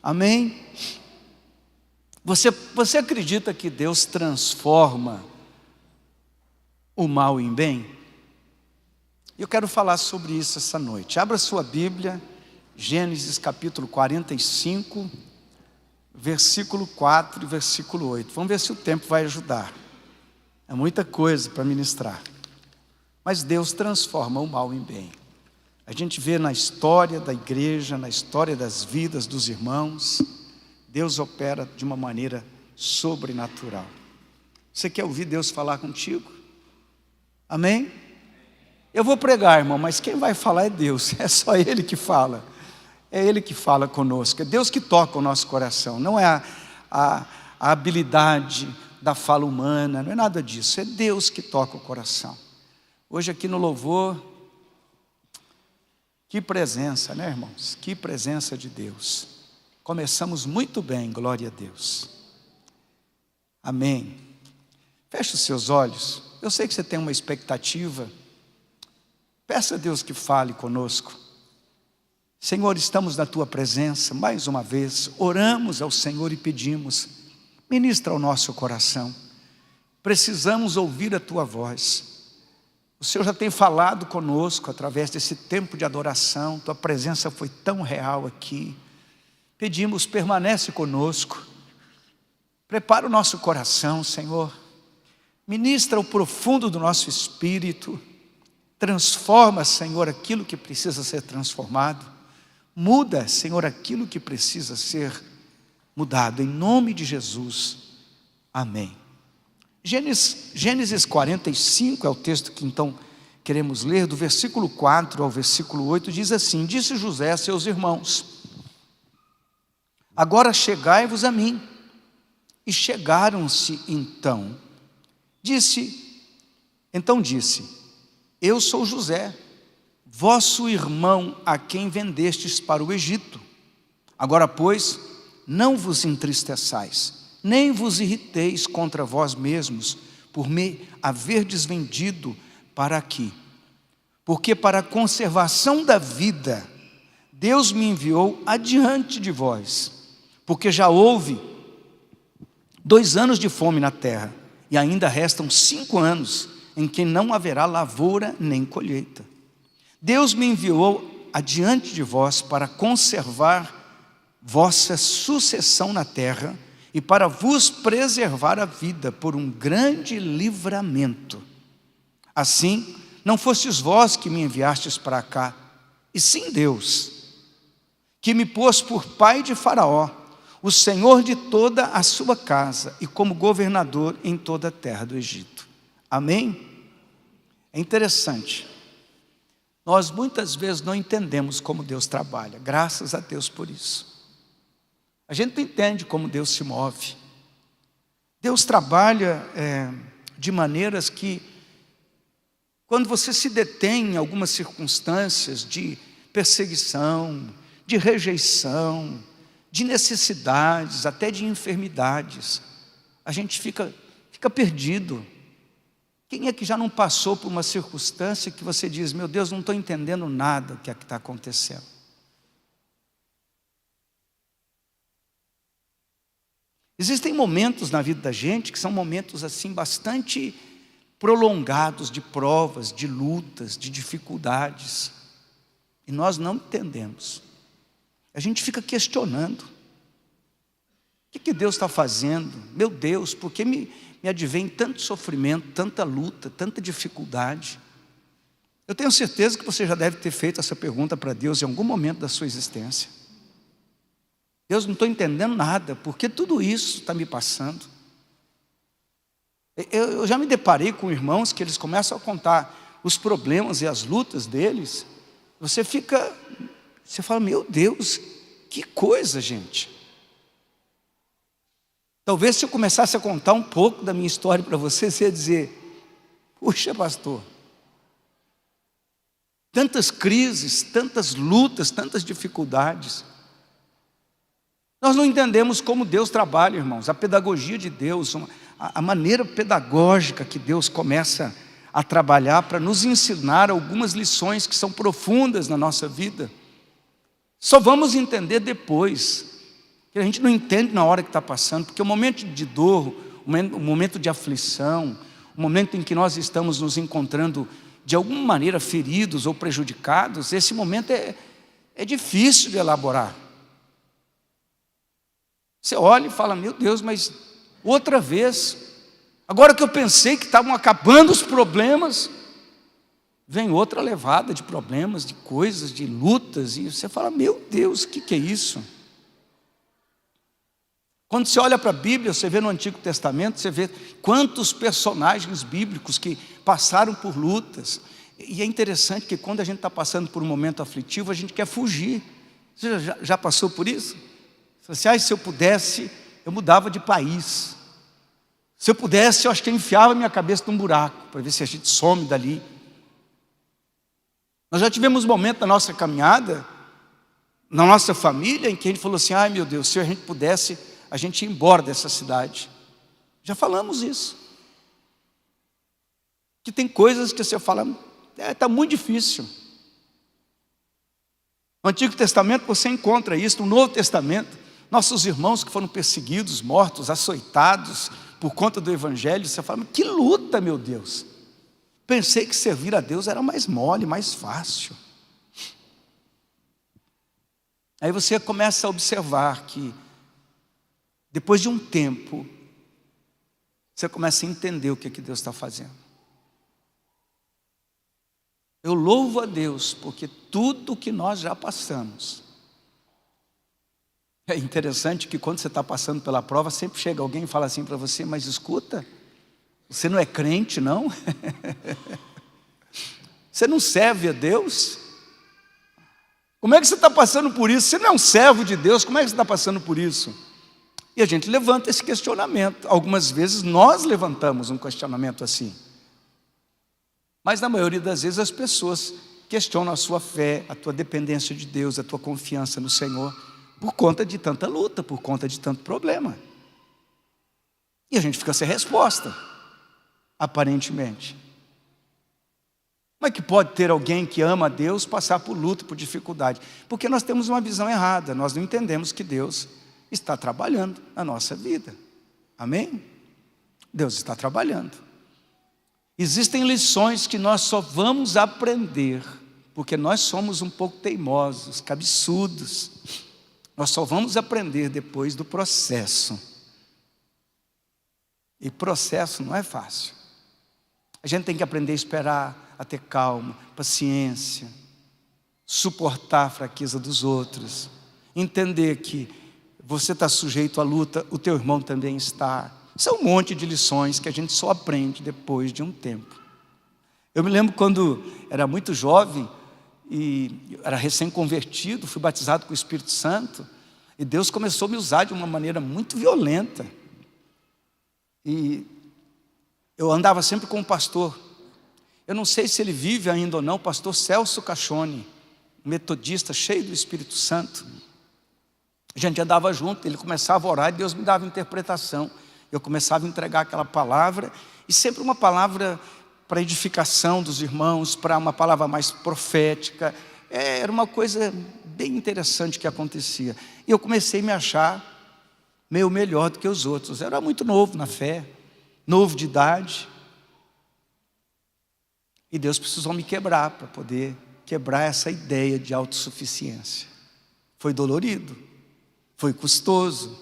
Amém? Você acredita que Deus transforma o mal em bem? Eu quero falar sobre isso essa noite. Abra sua Bíblia, Gênesis capítulo 45, versículo 4 e versículo 8. Vamos ver se o tempo vai ajudar. É muita coisa para ministrar. Mas Deus transforma o mal em bem. A gente vê na história da igreja, na história das vidas dos irmãos, Deus opera de uma maneira sobrenatural. Você quer ouvir Deus falar contigo? Amém? Eu vou pregar, irmão, mas quem vai falar é Deus. É só Ele que fala. É Ele que fala conosco. É Deus que toca o nosso coração. Não é a habilidade da fala humana, não é nada disso. É Deus que toca o coração. Hoje aqui no louvor, que presença, né, irmãos? Que presença de Deus. Começamos muito bem, glória a Deus. Amém. Feche os seus olhos. Eu sei que você tem uma expectativa. Peça a Deus que fale conosco. Senhor, estamos na Tua presença, mais uma vez, oramos ao Senhor e pedimos, ministra ao nosso coração. Precisamos ouvir a Tua voz. O Senhor já tem falado conosco através desse tempo de adoração, Tua presença foi tão real aqui. Pedimos, permanece conosco, prepara o nosso coração, Senhor, ministra o profundo do nosso espírito, transforma, Senhor, aquilo que precisa ser transformado, muda, Senhor, aquilo que precisa ser mudado, em nome de Jesus, amém. Gênesis 45 é o texto que então queremos ler, do versículo 4 ao versículo 8, diz assim: disse José a seus irmãos: agora chegai-vos a mim. E chegaram-se então. Então disse: eu sou José, vosso irmão, a quem vendestes para o Egito. Agora, pois, não vos entristeçais, nem vos irriteis contra vós mesmos, por me haverdes vendido para aqui. Porque para a conservação da vida, Deus me enviou adiante de vós. Porque já houve 2 anos de fome na terra, e ainda restam 5 anos, em que não haverá lavoura nem colheita. Deus me enviou adiante de vós para conservar vossa sucessão na terra, e para vos preservar a vida por um grande livramento. Assim, não fostes vós que me enviastes para cá, e sim Deus, que me pôs por pai de Faraó, o senhor de toda a sua casa, e como governador em toda a terra do Egito. Amém? É interessante. Nós muitas vezes não entendemos como Deus trabalha, graças a Deus por isso. A gente não entende como Deus se move. Deus trabalha de maneiras que, quando você se detém em algumas circunstâncias de perseguição, de rejeição, de necessidades, até de enfermidades, a gente fica perdido. Quem é que já não passou por uma circunstância que você diz: meu Deus, não estou entendendo nada do que é que está acontecendo? Existem momentos na vida da gente que são momentos assim bastante prolongados de provas, de lutas, de dificuldades, e nós não entendemos. A gente fica questionando: o que Deus está fazendo? Meu Deus, por que me advém tanto sofrimento, tanta luta, tanta dificuldade? Eu tenho certeza que você já deve ter feito essa pergunta para Deus em algum momento da sua existência. Deus, não estou entendendo nada, por que tudo isso está me passando? Eu já me deparei com irmãos que eles começam a contar os problemas e as lutas deles. Você fala: meu Deus, que coisa, gente. Talvez se eu começasse a contar um pouco da minha história para você, você ia dizer: puxa, pastor, tantas crises, tantas lutas, tantas dificuldades. Nós não entendemos como Deus trabalha, irmãos, a pedagogia de Deus, a maneira pedagógica que Deus começa a trabalhar para nos ensinar algumas lições que são profundas na nossa vida. Só vamos entender depois. que a gente não entende na hora que está passando, porque o momento de dor, o momento de aflição, o momento em que nós estamos nos encontrando de alguma maneira feridos ou prejudicados, esse momento é difícil de elaborar. Você olha e fala, meu Deus, mas outra vez, agora que eu pensei que estavam acabando os problemas, vem outra levada de problemas, de coisas, de lutas, e você fala, meu Deus, o que é isso? Quando você olha para a Bíblia, você vê no Antigo Testamento, você vê quantos personagens bíblicos que passaram por lutas. E é interessante que quando a gente está passando por um momento aflitivo, a gente quer fugir. Você já passou por isso? Você fala assim, se eu pudesse, eu mudava de país. Se eu pudesse, eu acho que eu enfiava minha cabeça num buraco, para ver se a gente some dali. Nós já tivemos um momento na nossa caminhada, na nossa família, em que a gente falou assim, ai meu Deus, se a gente pudesse, a gente ia embora dessa cidade. Já falamos isso. Que tem coisas que você fala, está muito difícil. No Antigo Testamento você encontra isso, no Novo Testamento, nossos irmãos que foram perseguidos, mortos, açoitados por conta do Evangelho, você fala, que luta, meu Deus. Pensei que servir a Deus era mais mole, mais fácil. Aí você começa a observar que depois de um tempo, você começa a entender o que Deus está fazendo. Eu louvo a Deus, porque tudo que nós já passamos. É interessante que quando você está passando pela prova, sempre chega alguém e fala assim para você, mas escuta, você não é crente não? Você não serve a Deus? Como é que você está passando por isso? Você não é um servo de Deus, como é que você está passando por isso? E a gente levanta esse questionamento. Algumas vezes nós levantamos um questionamento assim. Mas na maioria das vezes as pessoas questionam a sua fé, a tua dependência de Deus, a tua confiança no Senhor, por conta de tanta luta, por conta de tanto problema. E a gente fica sem resposta, aparentemente. Como é que pode ter alguém que ama a Deus passar por luta, por dificuldade? Porque nós temos uma visão errada, nós não entendemos que Deus está trabalhando na nossa vida. Amém? Deus está trabalhando. Existem lições que nós só vamos aprender porque nós somos um pouco teimosos, cabeçudos. Nós só vamos aprender depois do processo. E processo não é fácil. A gente tem que aprender a esperar, a ter calma, paciência, suportar a fraqueza dos outros, entender que você está sujeito à luta, o teu irmão também está. Isso é um monte de lições que a gente só aprende depois de um tempo. Eu me lembro quando era muito jovem e era recém-convertido, fui batizado com o Espírito Santo e Deus começou a me usar de uma maneira muito violenta. E eu andava sempre com um pastor. Eu não sei se ele vive ainda ou não, o pastor Celso Cachone, metodista, cheio do Espírito Santo. A gente andava junto, ele começava a orar e Deus me dava interpretação. Eu começava a entregar aquela palavra, e sempre uma palavra para edificação dos irmãos, para uma palavra mais profética. Era uma coisa bem interessante que acontecia. E eu comecei a me achar meio melhor do que os outros. Eu era muito novo na fé, novo de idade. E Deus precisou me quebrar para poder quebrar essa ideia de autossuficiência. Foi dolorido, foi custoso,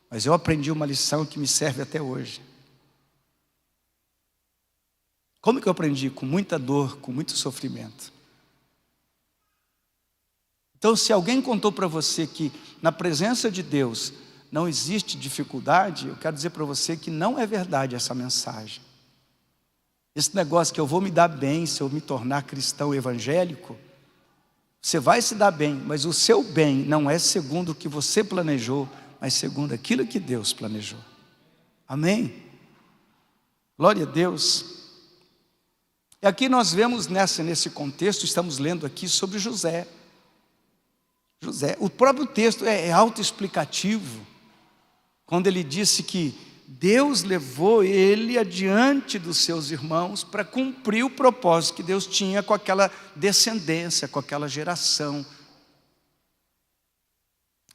mas eu aprendi uma lição que me serve até hoje. Como que eu aprendi? Com muita dor, com muito sofrimento. Então, se alguém contou para você que na presença de Deus não existe dificuldade, eu quero dizer para você que não é verdade essa mensagem. Esse negócio que eu vou me dar bem se eu me tornar cristão evangélico, você vai se dar bem, mas o seu bem não é segundo o que você planejou, mas segundo aquilo que Deus planejou. Amém? Glória a Deus. E aqui nós vemos nesse contexto, estamos lendo aqui sobre José. José, o próprio texto é autoexplicativo, quando ele disse que Deus levou ele adiante dos seus irmãos para cumprir o propósito que Deus tinha com aquela descendência, com aquela geração.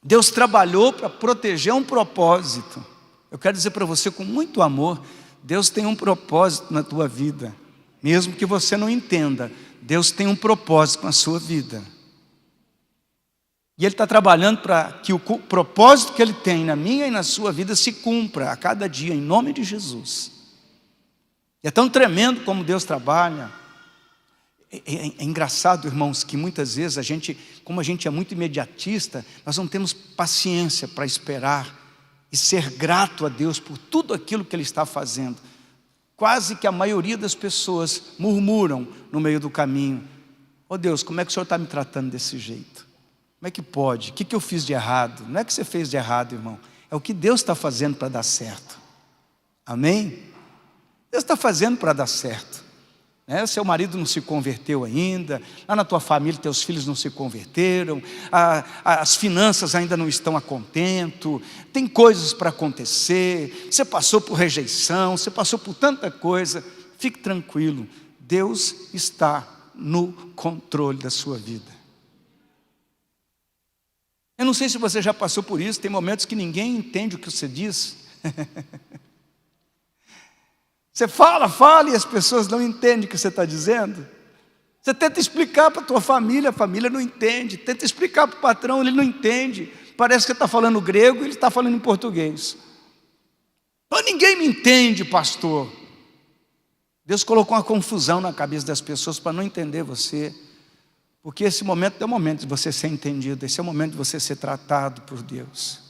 Deus trabalhou para proteger um propósito. Eu quero dizer para você com muito amor, Deus tem um propósito na tua vida. Mesmo que você não entenda, Deus tem um propósito na sua vida. E Ele está trabalhando para que o propósito que Ele tem na minha e na sua vida se cumpra a cada dia, em nome de Jesus. E é tão tremendo como Deus trabalha. É engraçado, irmãos, que muitas vezes como a gente é muito imediatista, nós não temos paciência para esperar e ser grato a Deus por tudo aquilo que Ele está fazendo. Quase que a maioria das pessoas murmuram no meio do caminho: "Oh Deus, como é que o Senhor está me tratando desse jeito? Como é que pode? O que eu fiz de errado?" Não é que você fez de errado, irmão. É o que Deus está fazendo para dar certo. Amém? Deus está fazendo para dar certo. Seu marido não se converteu ainda, lá na tua família teus filhos não se converteram, as finanças ainda não estão a contento, tem coisas para acontecer, você passou por rejeição, você passou por tanta coisa. Fique tranquilo, Deus está no controle da sua vida. Eu não sei se você já passou por isso, tem momentos que ninguém entende o que você diz. Você fala e as pessoas não entendem o que você está dizendo. Você tenta explicar para a tua família, a família não entende. Tenta explicar para o patrão, ele não entende. Parece que está falando grego e ele está falando em português. Mas ninguém me entende, pastor. Deus colocou uma confusão na cabeça das pessoas para não entender você. Porque esse momento é o momento de você ser entendido, esse é o momento de você ser tratado por Deus.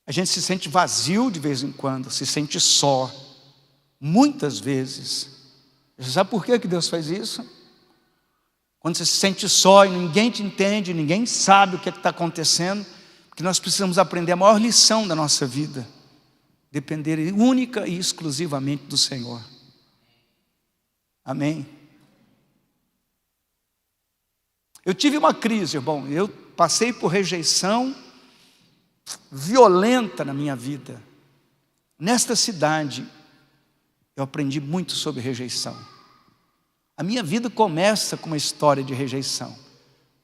A gente se sente vazio de vez em quando, se sente só, muitas vezes. Você sabe por que Deus faz isso? Quando você se sente só e ninguém te entende, ninguém sabe o que está acontecendo, porque nós precisamos aprender a maior lição da nossa vida: depender única e exclusivamente do Senhor. Amém? Eu tive uma crise, irmão, eu passei por rejeição violenta na minha vida. Nesta cidade, eu aprendi muito sobre rejeição. A minha vida começa com uma história de rejeição.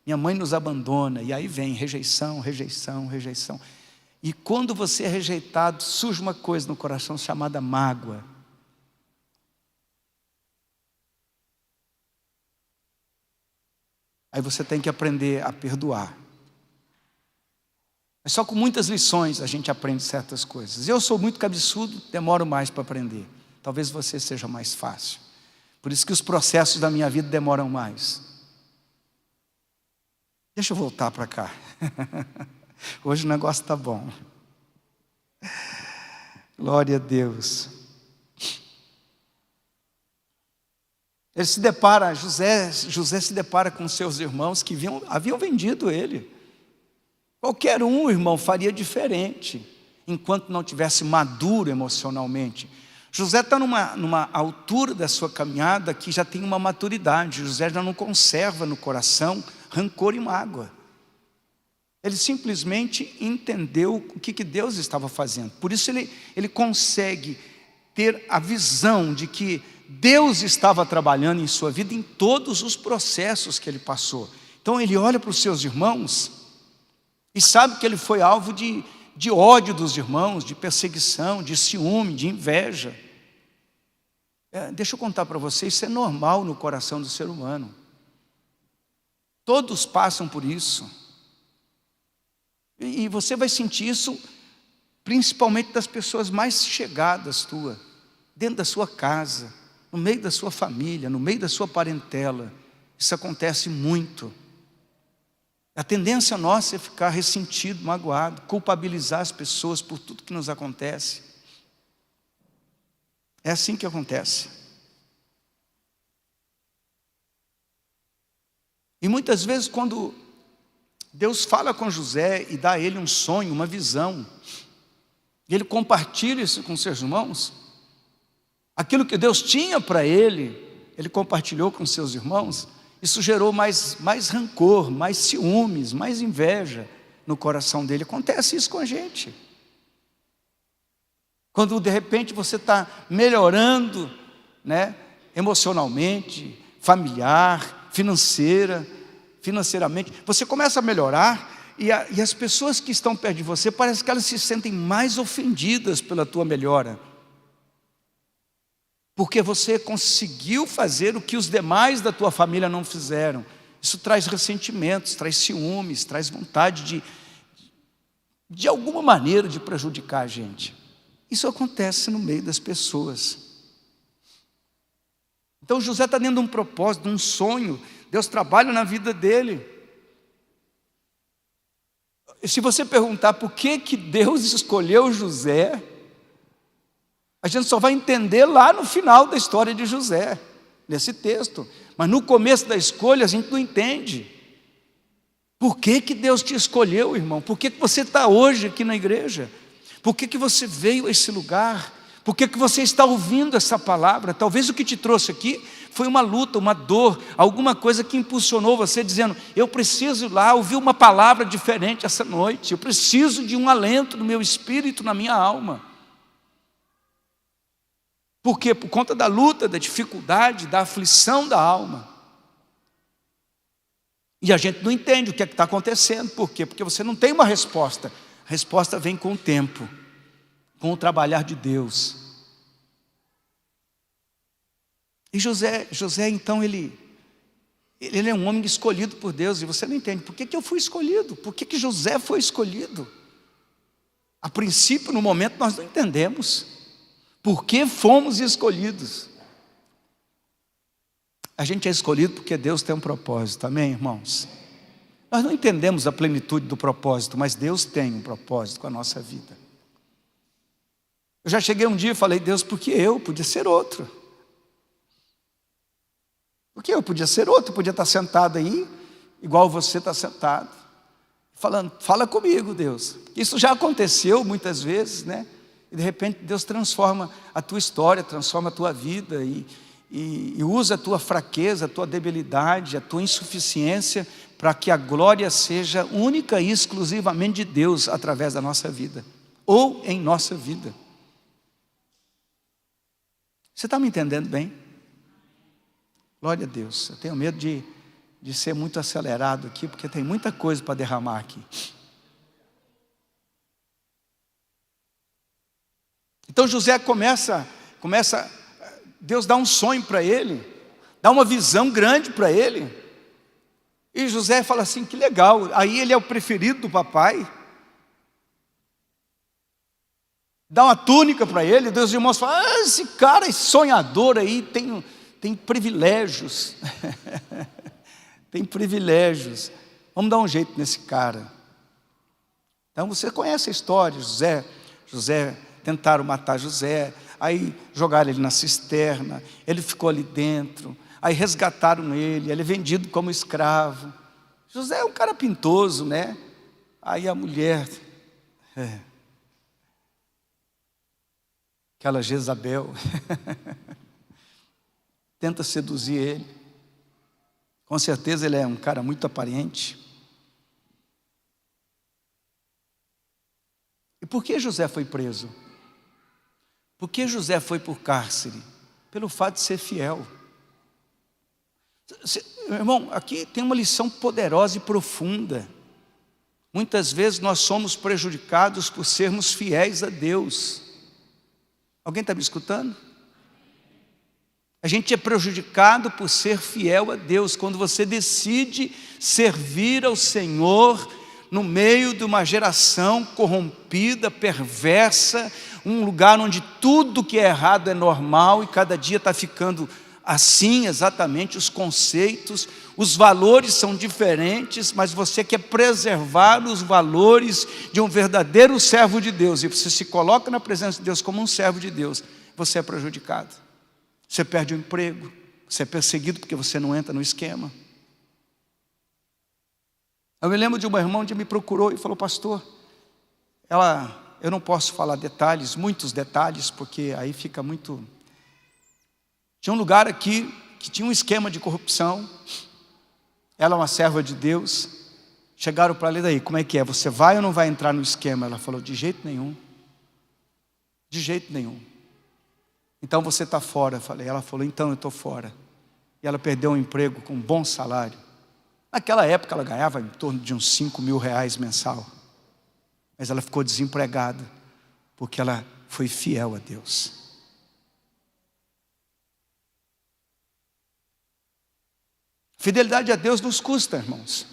Minha mãe nos abandona, e aí vem rejeição, rejeição, rejeição. E quando você é rejeitado, surge uma coisa no coração chamada mágoa. Aí você tem que aprender a perdoar. Mas só com muitas lições a gente aprende certas coisas. Eu sou muito cabeçudo, demoro mais para aprender. Talvez você seja mais fácil. Por isso que os processos da minha vida demoram mais. Deixa eu voltar para cá. Hoje o negócio está bom. Glória a Deus. Ele se depara, José se depara com seus irmãos que haviam vendido ele. Qualquer um, irmão, faria diferente, enquanto não tivesse maduro emocionalmente. José está numa altura da sua caminhada que já tem uma maturidade. José já não conserva no coração rancor e mágoa. Ele simplesmente entendeu o que Deus estava fazendo. Por isso ele consegue ter a visão de que Deus estava trabalhando em sua vida em todos os processos que ele passou. Então ele olha para os seus irmãos e sabe que ele foi alvo de ódio dos irmãos, de perseguição, de ciúme, de inveja. Deixa eu contar para vocês, isso é normal no coração do ser humano. Todos passam por isso. E você vai sentir isso principalmente das pessoas mais chegadas tua, dentro da sua casa, no meio da sua família, no meio da sua parentela. Isso acontece muito. A tendência nossa é ficar ressentido, magoado, culpabilizar as pessoas por tudo que nos acontece. É assim que acontece. E muitas vezes quando Deus fala com José e dá a ele um sonho, uma visão, e ele compartilha isso com seus irmãos, aquilo que Deus tinha para ele compartilhou com seus irmãos. Isso gerou mais rancor, mais ciúmes, mais inveja no coração dele. Acontece isso com a gente. Quando de repente você está melhorando, emocionalmente, familiar, financeiramente. Você começa a melhorar e as pessoas que estão perto de você, parece que elas se sentem mais ofendidas pela tua melhora. Porque você conseguiu fazer o que os demais da tua família não fizeram. Isso traz ressentimentos, traz ciúmes, traz vontade de alguma maneira de prejudicar a gente. Isso acontece no meio das pessoas. Então José está dentro de um propósito, de um sonho. Deus trabalha na vida dele. E se você perguntar por que Deus escolheu José, a gente só vai entender lá no final da história de José, nesse texto. Mas no começo da escolha a gente não entende. Por que Deus te escolheu, irmão? Por que você está hoje aqui na igreja? Por que você veio a esse lugar? Por que você está ouvindo essa palavra? Talvez o que te trouxe aqui foi uma luta, uma dor, alguma coisa que impulsionou você dizendo: eu preciso ir lá ouvir uma palavra diferente essa noite. Eu preciso de um alento no meu espírito, na minha alma. Por quê? Por conta da luta, da dificuldade, da aflição da alma. E a gente não entende o que é que está acontecendo. Por quê? Porque você não tem uma resposta. A resposta vem com o tempo, com o trabalhar de Deus. E José então, ele é um homem escolhido por Deus. E você não entende. Por que eu fui escolhido? Por que José foi escolhido? A princípio, no momento, nós não entendemos. Por que fomos escolhidos? A gente é escolhido porque Deus tem um propósito, amém, irmãos? Nós não entendemos a plenitude do propósito, mas Deus tem um propósito com a nossa vida. Eu já cheguei um dia e falei: Deus, por que eu? Podia ser outro. Por que eu? Podia ser outro, podia estar sentado aí, igual você está sentado, falando: fala comigo, Deus. Isso já aconteceu muitas vezes, né? E de repente Deus transforma a tua história, transforma a tua vida e usa a tua fraqueza, a tua debilidade, a tua insuficiência para que a glória seja única e exclusivamente de Deus através da nossa vida, ou em nossa vida. Você está me entendendo bem? Glória a Deus. Eu tenho medo de ser muito acelerado aqui, porque tem muita coisa para derramar aqui. Então José começa, Deus dá um sonho para ele, dá uma visão grande para ele, e José fala assim: que legal, aí ele é o preferido do papai, dá uma túnica para ele. Deus e irmãos falam: esse cara, esse sonhador aí tem privilégios, tem privilégios, vamos dar um jeito nesse cara. Então você conhece a história. José tentaram matar José, aí jogaram ele na cisterna, ele ficou ali dentro, aí resgataram ele é vendido como escravo. José é um cara pintoso, né? Aí a mulher, aquela Jezabel, tenta seduzir ele. Com certeza ele é um cara muito aparente. E por que José foi preso? Por que José foi por cárcere? Pelo fato de ser fiel. Meu irmão, aqui tem uma lição poderosa e profunda. Muitas vezes nós somos prejudicados por sermos fiéis a Deus. Alguém está me escutando? A gente é prejudicado por ser fiel a Deus. Quando você decide servir ao Senhor no meio de uma geração corrompida, perversa, um lugar onde tudo que é errado é normal e cada dia está ficando assim exatamente, os conceitos, os valores são diferentes, mas você quer preservar os valores de um verdadeiro servo de Deus, e você se coloca na presença de Deus como um servo de Deus, você é prejudicado, você perde o emprego, você é perseguido porque você não entra no esquema. Eu me lembro de uma irmã que me procurou e falou: pastor, eu não posso falar detalhes, muitos detalhes, porque aí fica muito... Tinha um lugar aqui que tinha um esquema de corrupção. Ela é uma serva de Deus. Chegaram para ela: e daí, como é que é? Você vai ou não vai entrar no esquema? Ela falou: de jeito nenhum. De jeito nenhum. Então você está fora. Ela falou: então eu estou fora. e ela perdeu um emprego com um bom salário. Naquela época ela ganhava em torno de uns 5 mil reais mensal. Mas ela ficou desempregada, porque ela foi fiel a Deus. Fidelidade a Deus nos custa, irmãos.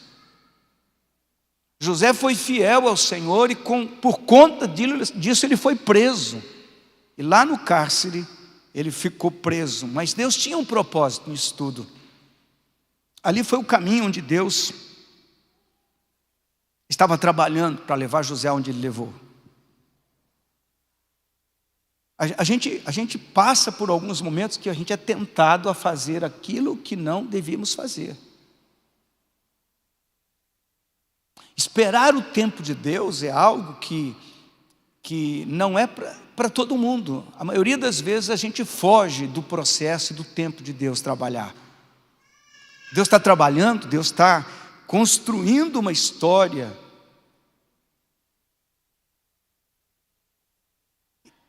José foi fiel ao Senhor e por conta disso ele foi preso. E lá no cárcere ele ficou preso. Mas Deus tinha um propósito nisso tudo. Ali foi o caminho onde Deus estava trabalhando para levar José onde ele levou. A gente passa por alguns momentos que a gente é tentado a fazer aquilo que não devíamos fazer. Esperar o tempo de Deus é algo que não é para todo mundo. A maioria das vezes a gente foge do processo e do tempo de Deus trabalhar. Deus está trabalhando, Deus está construindo uma história.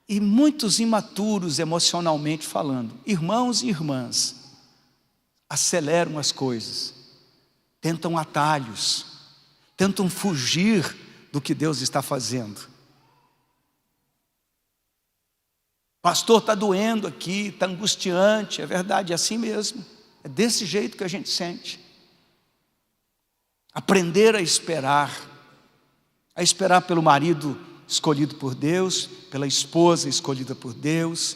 E muitos imaturos emocionalmente falando, irmãos e irmãs, aceleram as coisas, tentam atalhos, tentam fugir do que Deus está fazendo. Pastor, está doendo aqui, está angustiante, é verdade, é assim mesmo. É desse jeito que a gente sente. Aprender a esperar pelo marido escolhido por Deus, pela esposa escolhida por Deus,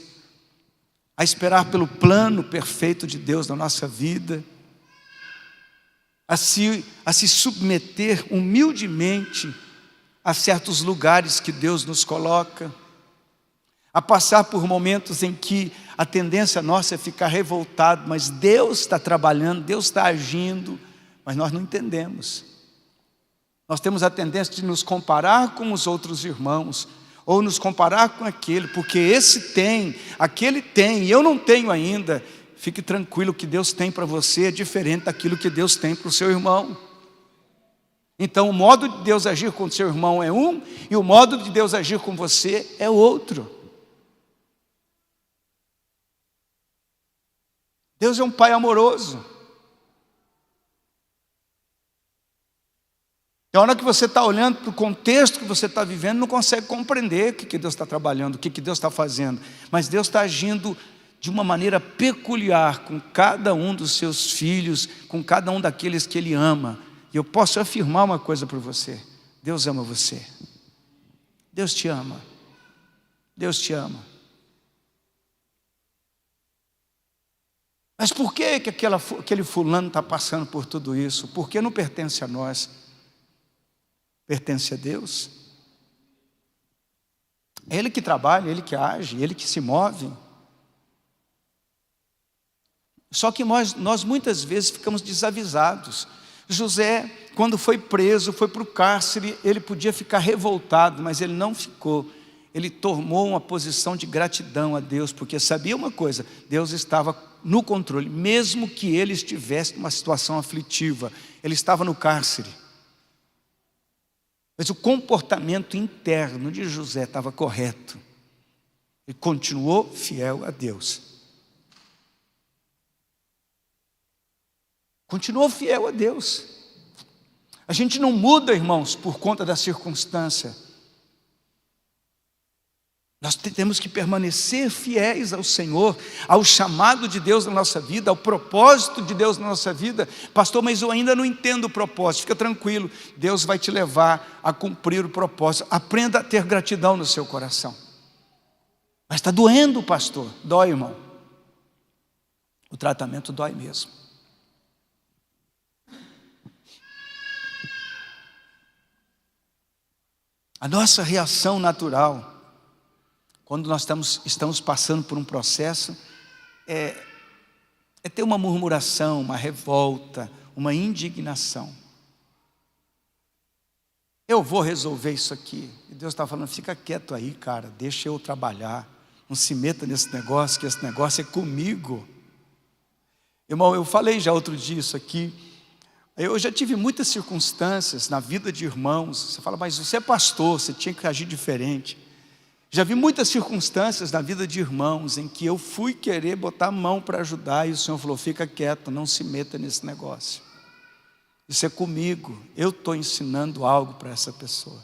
a esperar pelo plano perfeito de Deus na nossa vida, a se submeter humildemente a certos lugares que Deus nos coloca, a passar por momentos em que a tendência nossa é ficar revoltado, mas Deus está trabalhando, Deus está agindo, mas nós não entendemos. Nós temos a tendência de nos comparar com os outros irmãos, ou nos comparar com aquele, porque esse tem, aquele tem, e eu não tenho ainda. Fique tranquilo, o que Deus tem para você é diferente daquilo que Deus tem para o seu irmão. Então o modo de Deus agir com o seu irmão é um, e o modo de Deus agir com você é outro. Deus é um Pai amoroso. E a hora que você está olhando para o contexto que você está vivendo, não consegue compreender o que Deus está trabalhando, o que Deus está fazendo. Mas Deus está agindo de uma maneira peculiar com cada um dos seus filhos, com cada um daqueles que Ele ama. E eu posso afirmar uma coisa para você: Deus ama você. Deus te ama. Deus te ama. Mas por que aquele fulano está passando por tudo isso? Porque não pertence a nós, pertence a Deus. É Ele que trabalha, Ele que age, Ele que se move. Só que nós muitas vezes ficamos desavisados. José, quando foi preso, foi para o cárcere, ele podia ficar revoltado, mas ele não ficou. Ele tomou uma posição de gratidão a Deus, porque sabia uma coisa: Deus estava no controle, mesmo que ele estivesse numa situação aflitiva, ele estava no cárcere. Mas o comportamento interno de José estava correto. Ele continuou fiel a Deus. Continuou fiel a Deus. A gente não muda, irmãos, por conta da circunstância. Nós temos que permanecer fiéis ao Senhor, ao chamado de Deus na nossa vida, ao propósito de Deus na nossa vida. Pastor, mas eu ainda não entendo o propósito. Fica tranquilo, Deus vai te levar a cumprir o propósito. Aprenda a ter gratidão no seu coração. Mas está doendo, pastor. Dói, irmão. O tratamento dói mesmo. A nossa reação natural, quando nós estamos passando por um processo, é ter uma murmuração, uma revolta, uma indignação. Eu vou resolver isso aqui. E Deus está falando: fica quieto aí, cara, deixa eu trabalhar. Não se meta nesse negócio, que esse negócio é comigo. Irmão, eu falei já outro dia isso aqui. Eu já tive muitas circunstâncias na vida de irmãos. Você fala: mas você é pastor, você tinha que agir diferente. Já vi muitas circunstâncias na vida de irmãos em que eu fui querer botar a mão para ajudar e o Senhor falou, fica quieto, não se meta nesse negócio. Isso é comigo, eu estou ensinando algo para essa pessoa.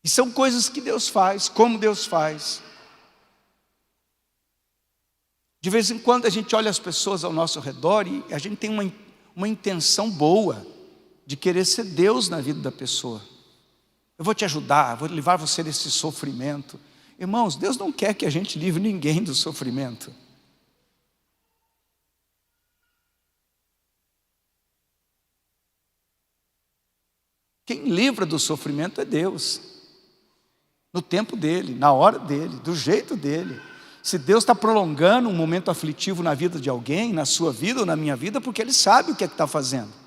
E são coisas que Deus faz, como Deus faz. De vez em quando a gente olha as pessoas ao nosso redor e a gente tem uma intenção boa de querer ser Deus na vida da pessoa. Eu vou te ajudar, vou livrar você desse sofrimento. Irmãos, Deus não quer que a gente livre ninguém do sofrimento. Quem livra do sofrimento é Deus. No tempo dele, na hora dele, do jeito dele. Se Deus está prolongando um momento aflitivo na vida de alguém, na sua vida ou na minha vida, porque Ele sabe o que é que está fazendo.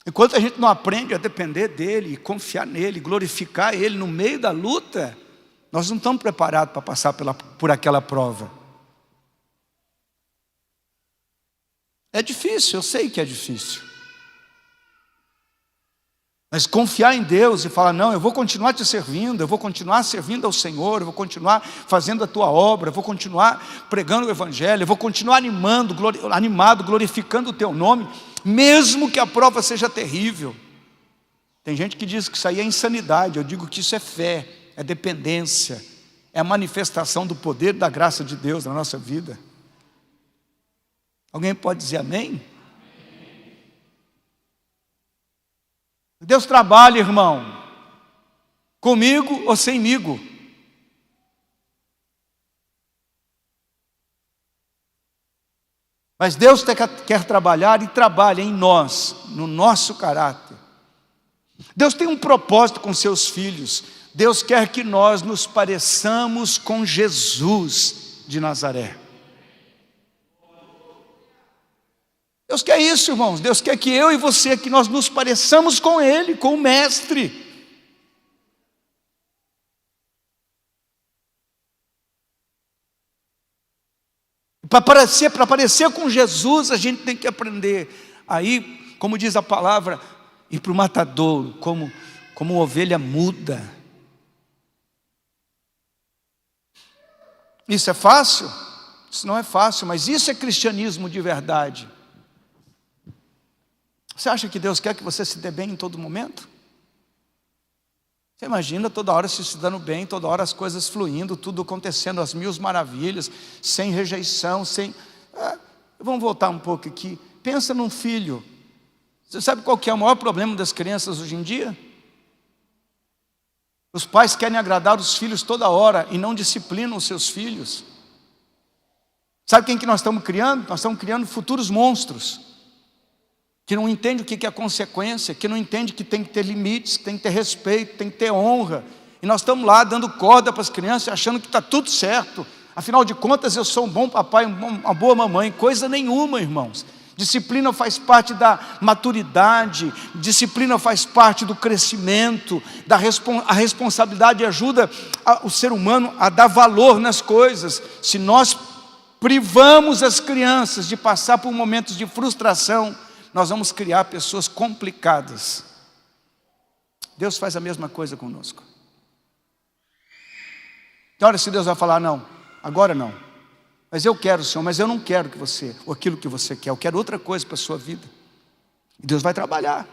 Enquanto a gente não aprende a depender dEle, confiar nele, glorificar Ele no meio da luta, nós não estamos preparados para passar por aquela prova. É difícil, eu sei que é difícil. Mas confiar em Deus e falar, não, eu vou continuar te servindo, eu vou continuar servindo ao Senhor, eu vou continuar fazendo a tua obra, eu vou continuar pregando o Evangelho, eu vou continuar animado, glorificando o teu nome, mesmo que a prova seja terrível. Tem gente que diz que isso aí é insanidade, eu digo que isso é fé, é dependência, é a manifestação do poder da graça de Deus na nossa vida. Alguém pode dizer amém? Deus trabalha, irmão, comigo ou semigo. Mas Deus quer trabalhar e trabalha em nós, no nosso caráter. Deus tem um propósito com seus filhos. Deus quer que nós nos pareçamos com Jesus de Nazaré. Deus quer isso, irmãos. Deus quer que eu e você, que nós nos pareçamos com Ele, com o Mestre. Para parecer com Jesus, a gente tem que aprender. Aí, como diz a palavra, ir para o matadouro, como uma ovelha muda. Isso é fácil? Isso não é fácil, mas isso é cristianismo de verdade. Você acha que Deus quer que você se dê bem em todo momento? Você imagina toda hora se dando bem, toda hora as coisas fluindo, tudo acontecendo, as mil maravilhas, sem rejeição, Vamos voltar um pouco aqui. Pensa num filho. Você sabe qual que é o maior problema das crianças hoje em dia? Os pais querem agradar os filhos toda hora e não disciplinam os seus filhos. Sabe quem que nós estamos criando? Nós estamos criando futuros monstros. Que não entende o que é consequência, que não entende que tem que ter limites, que tem que ter respeito, tem que ter honra. E nós estamos lá dando corda para as crianças, achando que está tudo certo. Afinal de contas, eu sou um bom papai, uma boa mamãe. Coisa nenhuma, irmãos. Disciplina faz parte da maturidade, disciplina faz parte do crescimento, a responsabilidade ajuda o ser humano a dar valor nas coisas. Se nós privamos as crianças de passar por momentos de frustração, nós vamos criar pessoas complicadas. Deus faz a mesma coisa conosco. Tem hora que Deus vai falar, não, agora não. Mas eu quero, Senhor, mas eu não quero que você, ou aquilo que você quer, eu quero outra coisa para a sua vida. E Deus vai trabalhar.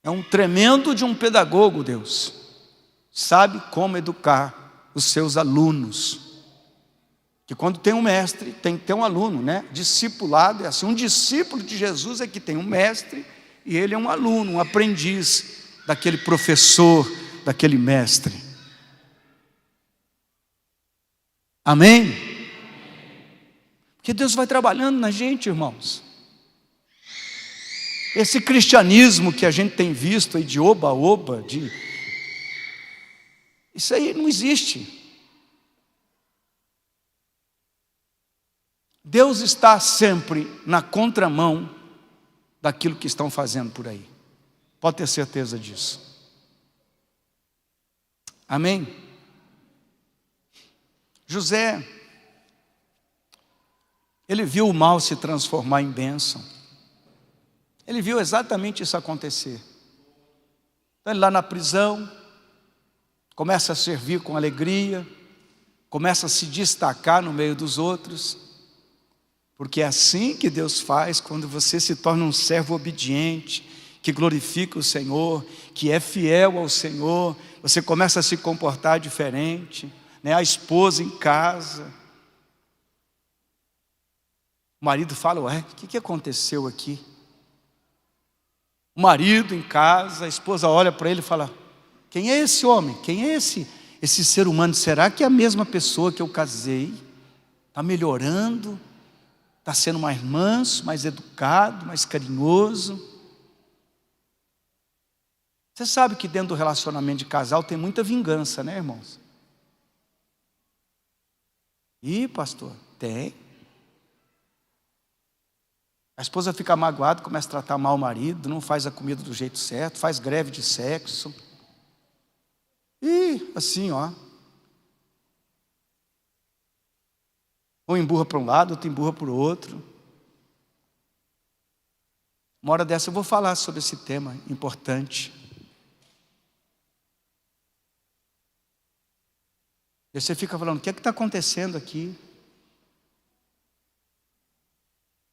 É um tremendo de um pedagogo, Deus. Sabe como educar os seus alunos. Que quando tem um mestre, tem que ter um aluno, né? Discipulado é assim, um discípulo de Jesus é que tem um mestre e ele é um aluno, um aprendiz daquele professor, daquele mestre. Amém? Porque Deus vai trabalhando na gente, irmãos. Esse cristianismo que a gente tem visto aí de oba-oba, isso aí não existe. Deus está sempre na contramão daquilo que estão fazendo por aí. Pode ter certeza disso. Amém? José Ele viu o mal se transformar em bênção. Ele viu exatamente isso acontecer. Então ele lá na prisão, começa a servir com alegria, começa a se destacar no meio dos outros, porque é assim que Deus faz quando você se torna um servo obediente, que glorifica o Senhor, que é fiel ao Senhor, você começa a se comportar diferente, né? A esposa em casa, o marido fala, ué, o que aconteceu aqui? O marido em casa, a esposa olha para ele e fala, quem é esse homem? Quem é esse ser humano? Será que é a mesma pessoa que eu casei? Está melhorando? Está sendo mais manso, mais educado, mais carinhoso? Você sabe que dentro do relacionamento de casal tem muita vingança, né, irmãos? Ih, pastor, tem. A esposa fica magoada, começa a tratar mal o marido, não faz a comida do jeito certo, faz greve de sexo. E assim, ó. Um emburra para um lado, outro emburra para o outro. Uma hora dessa eu vou falar sobre esse tema importante. E você fica falando, o que é que está acontecendo aqui?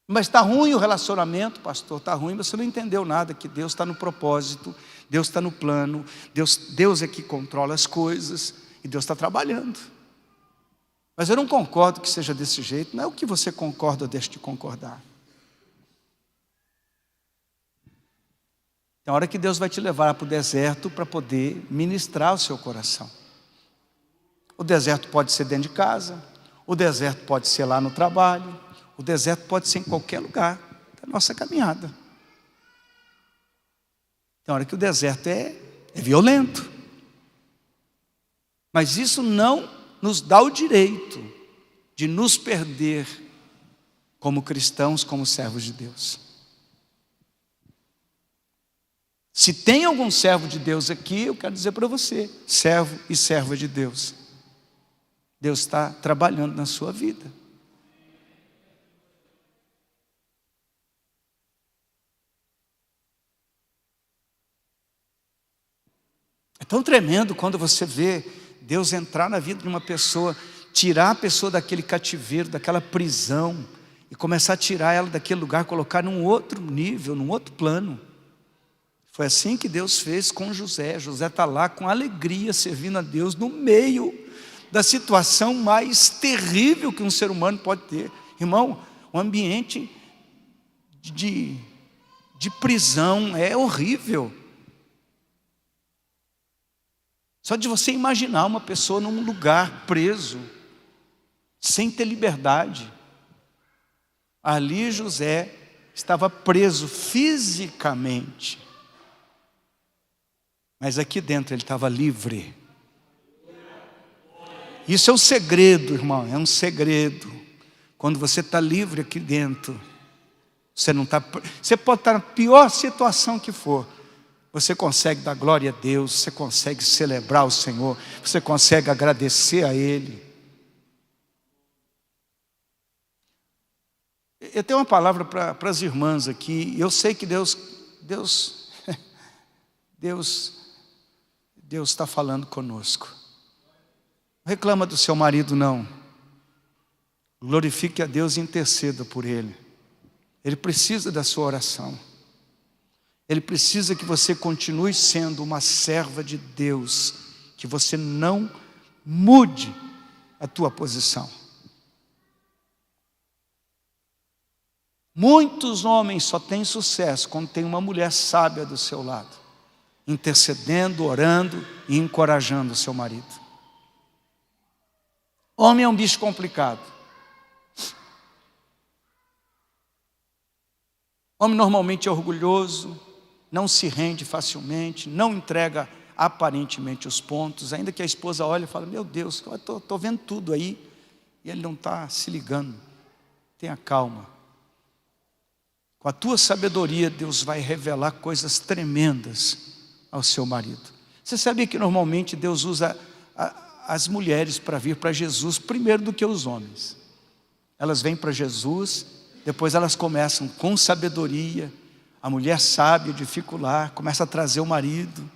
Mas está ruim o relacionamento, pastor, está ruim, você não entendeu nada, que Deus está no propósito, Deus está no plano, Deus é que controla as coisas, e Deus está trabalhando. Mas eu não concordo que seja desse jeito, não é o que você concorda ou deixa de concordar. Tem hora que Deus vai te levar para o deserto para poder ministrar o seu coração. O deserto pode ser dentro de casa, o deserto pode ser lá no trabalho, o deserto pode ser em qualquer lugar da nossa caminhada. Tem hora que o deserto é violento. Mas isso não nos dá o direito de nos perder como cristãos, como servos de Deus. Se tem algum servo de Deus aqui, eu quero dizer para você, servo e serva de Deus, Deus está trabalhando na sua vida. É tão tremendo quando você vê Deus entrar na vida de uma pessoa, tirar a pessoa daquele cativeiro, daquela prisão, e começar a tirar ela daquele lugar, colocar num outro nível, num outro plano. Foi assim que Deus fez com José. José está lá com alegria, servindo a Deus, no meio da situação mais terrível que um ser humano pode ter. Irmão, um ambiente de prisão é horrível. Só de você imaginar uma pessoa num lugar preso, sem ter liberdade. Ali José estava preso fisicamente, mas aqui dentro ele estava livre. Isso é um segredo, irmão, é um segredo. Quando você está livre aqui dentro, você pode estar na pior situação que for, você consegue dar glória a Deus, você consegue celebrar o Senhor, você consegue agradecer a Ele. Eu tenho uma palavra para as irmãs aqui. Eu sei que Deus está falando conosco. Não reclama do seu marido, não. Glorifique a Deus e interceda por ele. Ele precisa da sua oração. Ele precisa que você continue sendo uma serva de Deus, que você não mude a tua posição. Muitos homens só têm sucesso quando tem uma mulher sábia do seu lado, intercedendo, orando e encorajando o seu marido. Homem é um bicho complicado. Homem normalmente é orgulhoso, não se rende facilmente, não entrega aparentemente os pontos, ainda que a esposa olhe e fale, meu Deus, estou vendo tudo aí, e ele não está se ligando. Tenha calma. Com a tua sabedoria, Deus vai revelar coisas tremendas ao seu marido. Você sabia que normalmente Deus usa as mulheres para vir para Jesus primeiro do que os homens? Elas vêm para Jesus, depois elas começam com sabedoria. A mulher sábia, dificular, começa a trazer o marido,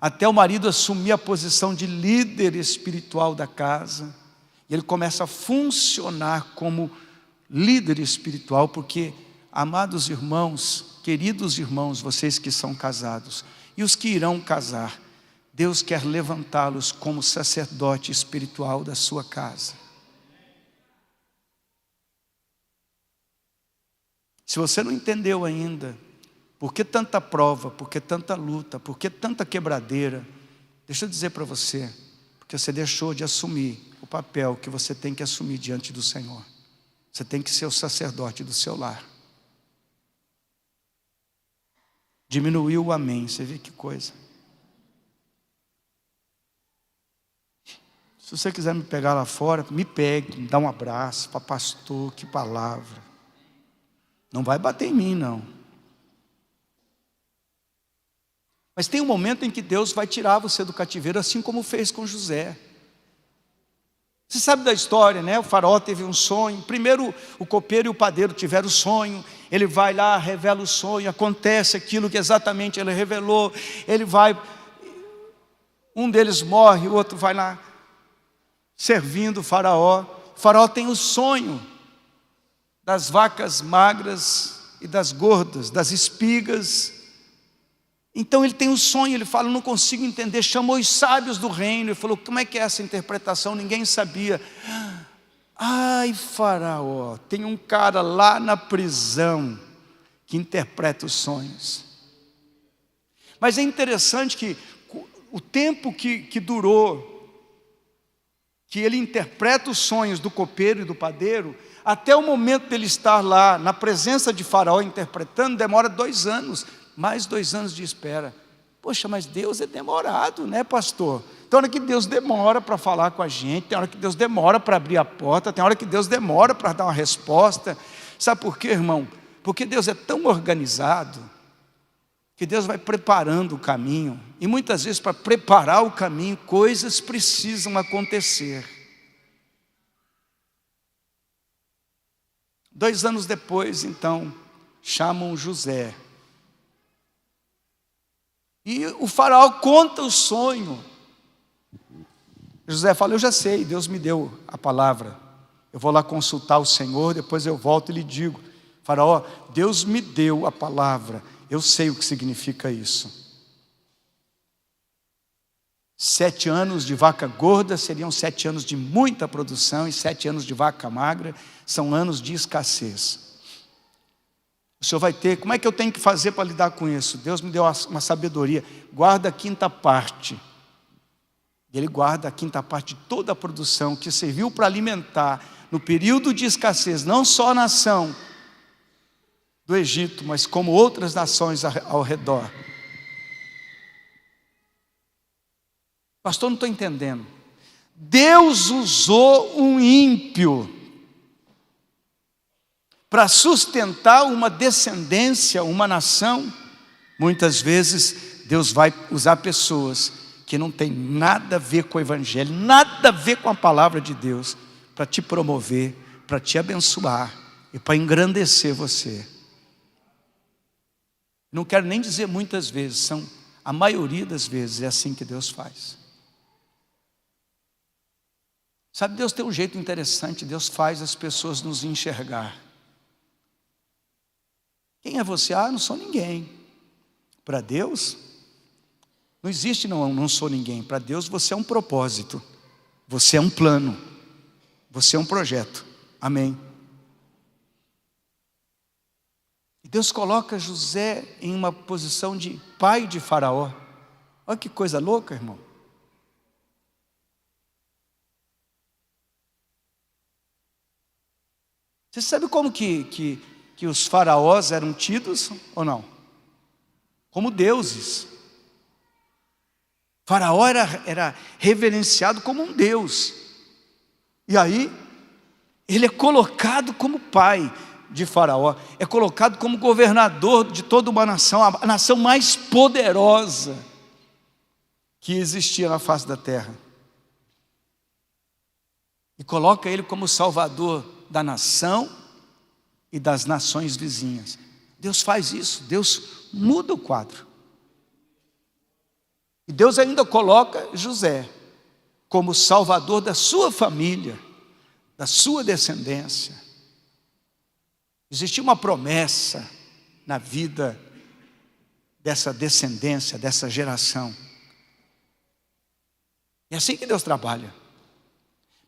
até o marido assumir a posição de líder espiritual da casa. E ele começa a funcionar como líder espiritual, porque, amados irmãos, queridos irmãos, vocês que são casados, e os que irão casar, Deus quer levantá-los como sacerdote espiritual da sua casa. Se você não entendeu ainda, por que tanta prova, por que tanta luta, por que tanta quebradeira? Deixa eu dizer para você, porque você deixou de assumir o papel que você tem que assumir diante do Senhor. Você tem que ser o sacerdote do seu lar. Diminuiu o amém, você vê que coisa. Se você quiser me pegar lá fora, me pegue, me dá um abraço, para pastor, que palavra. Não vai bater em mim, não. Mas tem um momento em que Deus vai tirar você do cativeiro, assim como fez com José. Você sabe da história, né? O faraó teve um sonho. Primeiro o copeiro e o padeiro tiveram o sonho. Ele vai lá, revela o sonho, acontece aquilo que exatamente ele revelou. Ele vai, um deles morre, o outro vai lá servindo o faraó. O faraó tem o sonho das vacas magras e das gordas, das espigas. Então ele tem um sonho, ele fala, não consigo entender, chamou os sábios do reino, ele falou, como é que é essa interpretação? Ninguém sabia. Ai, faraó, tem um cara lá na prisão que interpreta os sonhos. Mas é interessante que o tempo que durou, que ele interpreta os sonhos do copeiro e do padeiro, até o momento dele estar lá, na presença de faraó interpretando, demora 2 anos, mais 2 anos de espera. Poxa, mas Deus é demorado, né, pastor? Tem hora que Deus demora para falar com a gente, tem hora que Deus demora para abrir a porta, tem hora que Deus demora para dar uma resposta. Sabe por quê, irmão? Porque Deus é tão organizado, que Deus vai preparando o caminho, e muitas vezes para preparar o caminho, coisas precisam acontecer. 2 anos depois, então, chamam José. E o faraó conta o sonho. José fala, eu já sei, Deus me deu a palavra. Eu vou lá consultar o Senhor, depois eu volto e lhe digo. Faraó, Deus me deu a palavra, eu sei o que significa isso. 7 anos de vaca gorda seriam 7 anos de muita produção, e 7 anos de vaca magra são anos de escassez. O Senhor vai ter, como é que eu tenho que fazer para lidar com isso? Deus me deu uma sabedoria, guarda a 5ª parte. E Ele guarda a 5ª parte de toda a produção que serviu para alimentar, no período de escassez, não só a nação do Egito, mas como outras nações ao redor. Pastor, não estou entendendo. Deus usou um ímpio para sustentar uma descendência, uma nação. Muitas vezes Deus vai usar pessoas que não têm nada a ver com o Evangelho, nada a ver com a palavra de Deus, para te promover, para te abençoar e para engrandecer você. Não quero nem dizer muitas vezes, a maioria das vezes é assim que Deus faz. Sabe, Deus tem um jeito interessante, Deus faz as pessoas nos enxergar. Quem é você? Ah, não sou ninguém. Para Deus, não existe não sou ninguém. Para Deus você é um propósito, você é um plano, você é um projeto. Amém. E Deus coloca José em uma posição de pai de Faraó. Olha que coisa louca, irmão. Você sabe como que os faraós eram tidos ou não? Como deuses. Faraó era reverenciado como um deus. E aí, ele é colocado como pai de Faraó. É colocado como governador de toda uma nação, a nação mais poderosa que existia na face da terra. E coloca ele como salvador da nação e das nações vizinhas. Deus faz isso, Deus muda o quadro. E Deus ainda coloca José como salvador da sua família, da sua descendência. Existia uma promessa na vida dessa descendência, dessa geração. É assim que Deus trabalha.